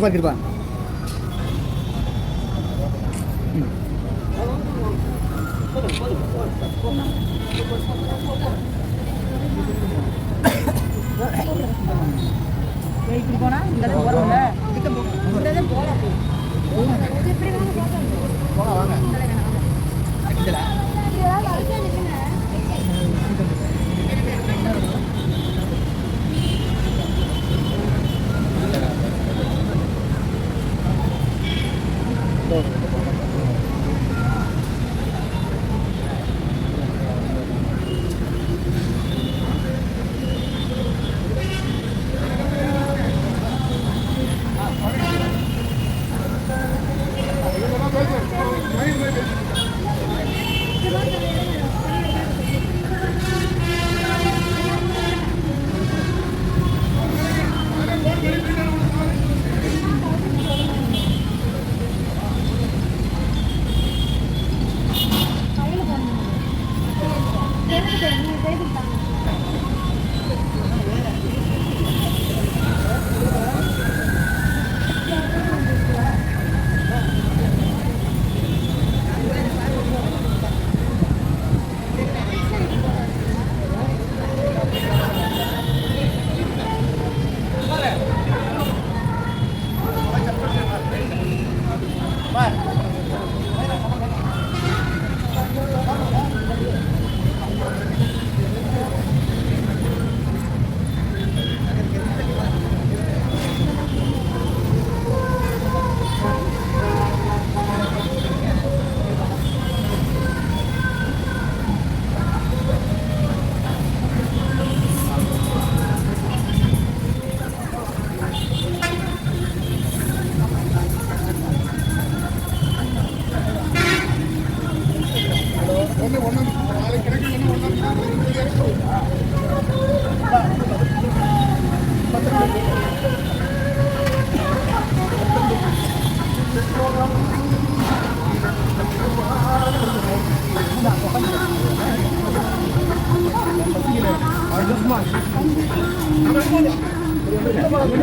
பார்த்துருப்பா இப்படி போனா இந்த போறோம்ல போலாம்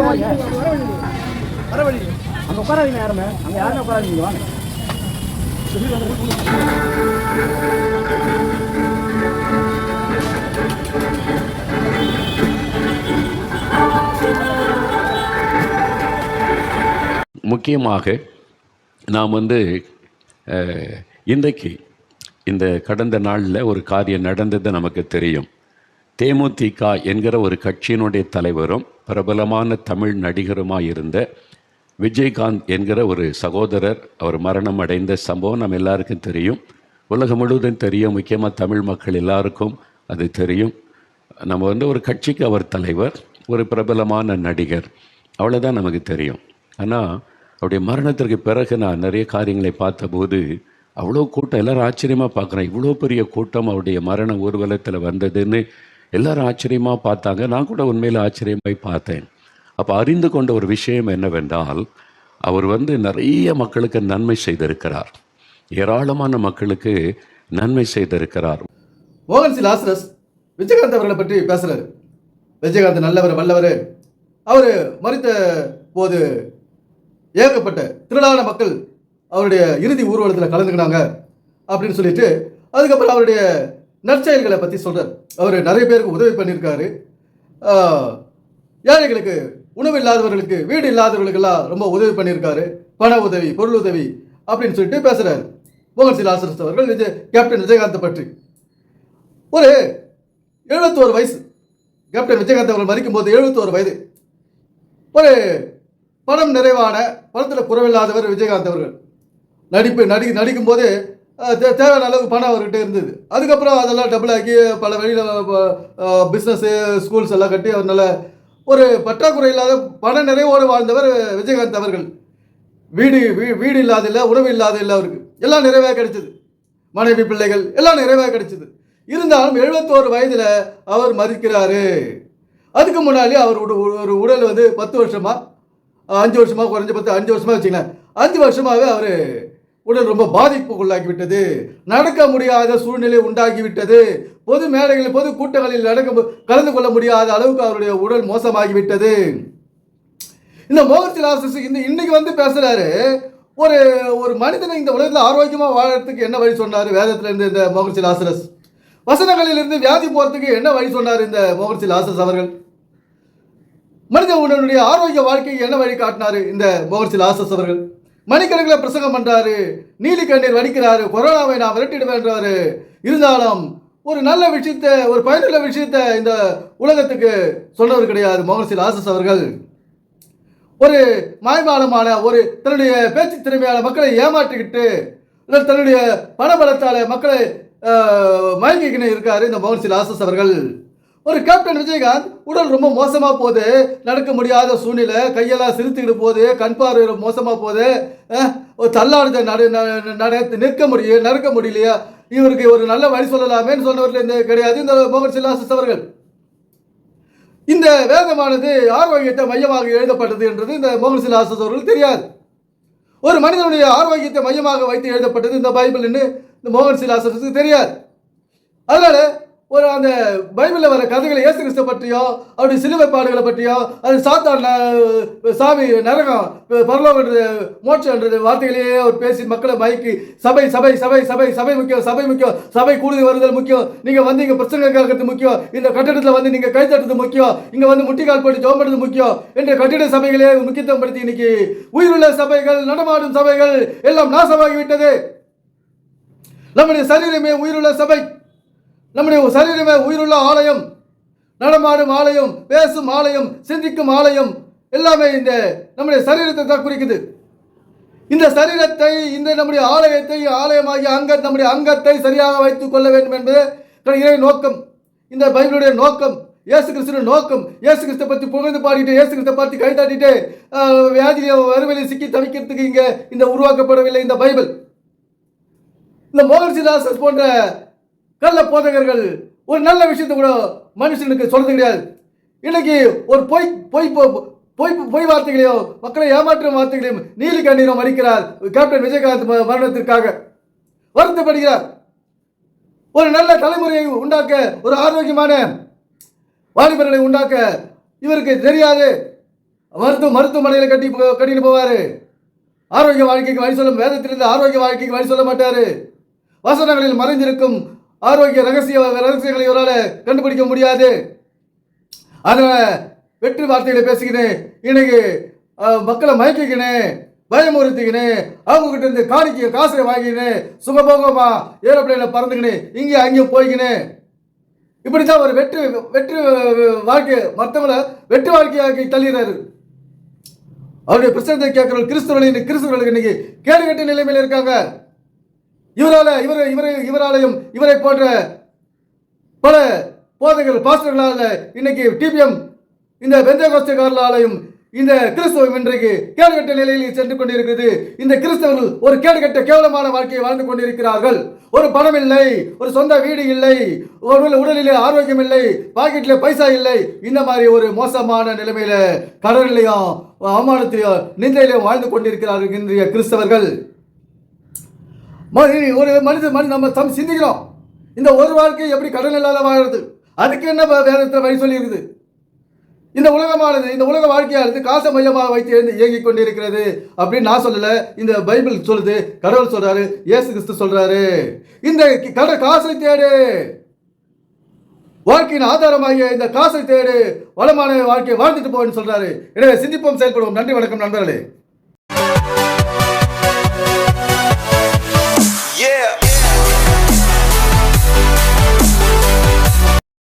வாங்க அங்கே உட்காராதீங்க யாருமே அங்கே யாருமே உட்காராதீங்க வாங்க முக்கியமாக நாம் இன்றைக்கு இந்த கடந்த நாளில் ஒரு காரியம் நடந்தது நமக்கு தெரியும். தேமுதிக என்கிற ஒரு கட்சியினுடைய தலைவரும் பிரபலமான தமிழ் நடிகருமாக இருந்த விஜயகாந்த் என்கிற ஒரு சகோதரர் அவர் மரணம் அடைந்த சம்பவம் நம்ம எல்லாருக்கும் தெரியும். உலகம் முழுவதும் தெரியும். முக்கியமாக தமிழ் மக்கள் எல்லாருக்கும் அது தெரியும். நம்ம ஒரு கட்சிக்கு அவர் தலைவர், ஒரு பிரபலமான நடிகர், அவ்வளோதான் நமக்கு தெரியும். ஆனால் அவருடைய மரணத்திற்கு பிறகு நான் நிறைய காரியங்களை பார்த்தபோது அவ்வளோ கூட்டம், எல்லோரும் ஆச்சரியமாக பார்க்குறேன். இவ்வளோ பெரிய கூட்டம் அவருடைய மரண ஊர்வலத்தில் வந்ததுன்னு எல்லோரும் ஆச்சரியமாக பார்த்தாங்க. நான் கூட உண்மையில் ஆச்சரியமாய் பார்த்தேன். அப்போ அறிந்து கொண்ட ஒரு விஷயம் என்னவென்றால், அவர் நிறைய மக்களுக்கு நன்மை செய்திருக்கிறார், ஏராளமான மக்களுக்கு நன்மை செய்திருக்கிறார். மோகன் சி லாசரஸ் விஜயகாந்த் அவர்களை பற்றி பேசுகிறார். விஜயகாந்த் நல்லவர், வல்லவர். அவர் மறித்த போது ஏகப்பட்ட திரளான மக்கள் அவருடைய இறுதி ஊர்வலத்தில் கலந்துக்கினாங்க அப்படின்னு சொல்லிட்டு அதுக்கப்புறம் அவருடைய நற்செயல்களை பற்றி சொல்கிறார். அவர் நிறைய பேருக்கு உதவி பண்ணியிருக்காரு. ஏழைகளுக்கு, உணவு இல்லாதவர்களுக்கு, வீடு இல்லாதவர்களுக்கெல்லாம் ரொம்ப உதவி பண்ணியிருக்காரு. பண உதவி, பொருள் உதவி அப்படின்னு சொல்லிட்டு பேசுகிறார் மோகன் சி லாசரஸ் அவர்கள் கேப்டன் விஜயகாந்தை பற்றி. ஒரு 71 வயசு கேப்டன் விஜயகாந்த் அவர்கள் மறிக்கும் போது 71 வயது. ஒரு பணம் நிறைவான, பணத்தில் குறைவில்லாதவர் விஜயகாந்த் அவர்கள். நடிக்கும் போது தேவையான அளவுக்கு பணம் அவர்கிட்ட இருந்தது. அதுக்கப்புறம் அதெல்லாம் டபுள் ஆக்கி பல வெளியில் பிஸ்னஸ்ஸு ஸ்கூல்ஸ் எல்லாம் கட்டி அவர் நல்ல ஒரு பற்றாக்குறை இல்லாத பண நிறைவோடு வாழ்ந்தவர் விஜயகாந்த் அவர்கள். வீடு இல்லாதில்லை, உணவு இல்லாதில்லை, அவருக்கு எல்லாம் நிறைவாக கிடைச்சிது. மனைவி பிள்ளைகள் எல்லாம் நிறைவாக கிடைச்சிது. இருந்தாலும் 71 வயதில் அவர் மறிக்கிறாரு. அதுக்கு முன்னாடி அவர் ஒரு உடல் 10 வருஷமா 5 வருஷமா குறைஞ்சபட்சம் 5 வருஷமா வச்சுங்களேன், 5 வருஷமாகவே அவர் உடல் ரொம்ப பாதிப்புக்குள்ளாக்கி விட்டது. நடக்க முடியாத சூழ்நிலை உண்டாகிவிட்டது. பொது மேடைகளில் பொது கூட்டங்களில் கலந்து கொள்ள முடியாத அளவுக்கு அவருடைய உடல் மோசமாகிவிட்டது. இந்த மோகன்சி லாசரஸ் இன்னைக்கு பேசுறாரு, ஒரு மனிதனை இந்த உலகத்தில் ஆரோக்கியமாக வாழறதுக்கு என்ன வழி சொன்னார் வேதத்துல இருந்து இந்த மோகன்சி லாசரஸ். வசனங்களிலிருந்து வியாதி போறதுக்கு என்ன வழி சொன்னார் இந்த மோகன்சி லாசரஸ் அவர்கள். மனித உடனுடைய ஆரோக்கிய வாழ்க்கைக்கு என்ன வழி காட்டினாரு இந்த மோகன்சி லாசரஸ் அவர்கள். மணிக்கணக்கில் பிரசங்கம் பண்றாரு, நீலி கண்ணீர் வடிக்கிறாரு, கொரோனாவை நான் விரட்டிடுவேன்றாரு. இருந்தாலும் ஒரு நல்ல விஷயத்தை, ஒரு பயனுள்ள விஷயத்தை இந்த உலகத்துக்கு சொன்னவர் கிடையாது மோகன்சி லாசரஸ் அவர்கள். ஒரு மாய்மாலமான தன்னுடைய பேச்சு திறமையான மக்களை ஏமாற்றிக்கிட்டு தன்னுடைய பணபலத்தால மக்களை மயங்கிக்கின்னு இருக்காரு இந்த மோகன்சி லாசரஸ் அவர்கள். ஒரு கேப்டன் விஜயகாந்த் உடல் ரொம்ப மோசமாக போகுது, நடக்க முடியாத சூழ்நிலை, கையெல்லாம் சிரித்துக்கிட்டு போகுது, கண் பார்வை மோசமாக போகுது, ஒரு தள்ளாடுத நடக்க முடியலையா, இவருக்கு ஒரு நல்ல வழி சொல்லலாமேன்னு சொன்னவர்கள் இந்த கிடையாது இந்த மோகன்சி லாசரஸ் அவர்கள். இந்த வேதமானது ஆரோக்கியத்தை மையமாக எழுதப்பட்டது என்றது இந்த மோகன்சி லாசரஸ் அவர்கள் தெரியாது. ஒரு மனிதனுடைய ஆரோக்கியத்தை மையமாக வைத்து எழுதப்பட்டது இந்த பைபிள் இந்த மோகன்சி லாசரஸுக்கு தெரியாது. அதனால அந்த பைபிளில் வர கதைகளை இயேசு கிறிஸ்து பற்றியோ அவருடைய சிலுவை பாடுகளை பற்றியோ அது சாத்தான் சாமி நரகம் பரலோகம் மோட்சம் என்ற வார்த்தைகளையே அவர் பேசி மக்களை மயக்கி சபை சபை சபை சபை சபை முக்கியம், சபை முக்கியம், சபை கூடி வருதல் முக்கியம், நீங்கள் இங்கே பிரச்சனை கேட்கறது முக்கியம், இந்த கட்டிடத்தில் நீங்கள் கை தட்டுறது முக்கியம், இங்கே முட்டிக்கால் போட்டு ஜெபம் பண்ணுறது முக்கியம் என்ற கட்டிட சபைகளே முக்கியத்துவம் படுத்தி இன்னைக்கு உயிருள்ள சபைகள், நடமாடும் சபைகள் எல்லாம் நாசமாகிவிட்டது. நம்முடைய சரீரமே உயிருள்ள சபை, நம்முடைய சரீரமே உயிருள்ள ஆலயம், நடமாடும் ஆலயம், பேசும் ஆலயம், சிந்திக்கும் ஆலயம், எல்லாமே இந்த நம்முடைய சரீரத்தை தான் குறிக்குது. இந்த சரீரத்தை, இந்த நம்முடைய ஆலயத்தை, ஆலயமாகிய நம்முடைய அங்கத்தை சரியாக வைத்துக் கொள்ள வேண்டும் என்பது நோக்கம், இந்த பைபிளுடைய நோக்கம், இயேசு கிறிஸ்துவின் நோக்கம். இயேசு கிறிஸ்துவை பற்றி புகழ்ந்து பாடிட்டு, இயேசு கிறிஸ்துவை பார்த்து கை தட்டிட்டு வியாதியை வறுமையில் சிக்கி தவிக்கிறதுக்கு இங்கே இந்த உருவாக்கப்படவில்லை இந்த பைபிள். இந்த மோகன்சி லாசரஸ் போன்ற கள்ள போதகர்கள் ஒரு நல்ல விஷயத்தை கூட மனுஷனுக்கு சொல்றது கிடையாது. இன்னைக்கு ஒரு பொய் வார்த்தைகளையோ மக்களை ஏமாற்றும் வார்த்தைகளையும் நீலி கண்ணீரும் அடிக்கிறார் கேப்டன் விஜயகாந்த் மரணத்திற்காக வருத்தப்படுகிறார். ஒரு நல்ல தலைமுறையை உண்டாக்க, ஒரு ஆரோக்கியமான வாலிபர்களை உண்டாக்க இவருக்கு தெரியாது. மருத்துவமனையில் கட்டிட்டு போவாரு. ஆரோக்கிய வாழ்க்கைக்கு வழி சொல்ல, வேதத்திலிருந்து ஆரோக்கிய வாழ்க்கைக்கு வழி சொல்ல மாட்டாரு. வசனங்களில் மறைந்திருக்கும் ஆரோக்கிய ரகசியங்களை இவரால் கண்டுபிடிக்க முடியாது. அதனால வெற்றி வார்த்தைகளை பேசிக்கினேன், இன்னைக்கு மக்களை மயக்கிக்கினேன், பயமுறுத்திக்கினேன், அவங்க கிட்ட இருந்து காசை வாங்கிக்கினேன், சுகபோகமா ஏரோப்ளைனில் பறந்துக்கினேன், இங்கேயும் அங்கேயும் போய்க்கினேன். இப்படித்தான் ஒரு வெற்றி வாழ்க்கை மற்றவங்களை வெற்றி வாழ்க்கையாக்கி தள்ளிடுறாரு. அவருடைய பிரச்சனை கேட்கிறவர்கள் கிறிஸ்தவர்களுக்கு இன்னைக்கு கேடுகட்ட நிலைமையில் இருக்காங்க. இவராலையும் இவரை போன்ற பல போதகர்கள் பாஸ்டர்களால் இன்னைக்கு டிபிஎம் இந்த பெந்தேகோஸ்தேக்காரர்களாலையும் இந்த கிறிஸ்தவம் இன்றைக்கு கேடுகட்ட நிலையில் சென்று கொண்டிருக்கிறது. இந்த கிறிஸ்தவர்கள் ஒரு கேடுகட்ட கேவலமான வாழ்க்கையை வாழ்ந்து கொண்டிருக்கிறார்கள். ஒரு பணம் இல்லை, ஒரு சொந்த வீடு இல்லை, உடலிலே ஆரோக்கியம் இல்லை, பாக்கெட்ல பைசா இல்லை. இந்த மாதிரி ஒரு மோசமான நிலைமையில கடலிலையும் அவமானத்திலையும் நிந்தையிலையும் வாழ்ந்து கொண்டிருக்கிறார்கள் இன்றைய கிறிஸ்தவர்கள். ஒரு மனிதன் நம்ம சிந்திக்கிறோம், இந்த ஒரு வாழ்க்கை எப்படி கடன் இல்லாத வாழறது, அதுக்கு என்ன வேதத்தில் வழி சொல்லி இருக்குது. இந்த உலகமானது, இந்த உலக வாழ்க்கையானது காசை மையமாக வைத்து இயங்கிக் கொண்டிருக்கிறது அப்படின்னு நான் சொல்லல, இந்த பைபிள் சொல்லுது, கடவுள் சொல்றாரு, இயேசு கிறிஸ்து சொல்றாரு. இந்த காசை தேடு, வாழ்க்கையின் ஆதாரமாகிய இந்த காசை தேடு, வளமான வாழ்க்கையை வாழ்ந்துட்டு போன்னு சொல்றாரு. எனவே சிந்திப்போம், செயல்படுவோம். நன்றி, வணக்கம் நண்பர்களே.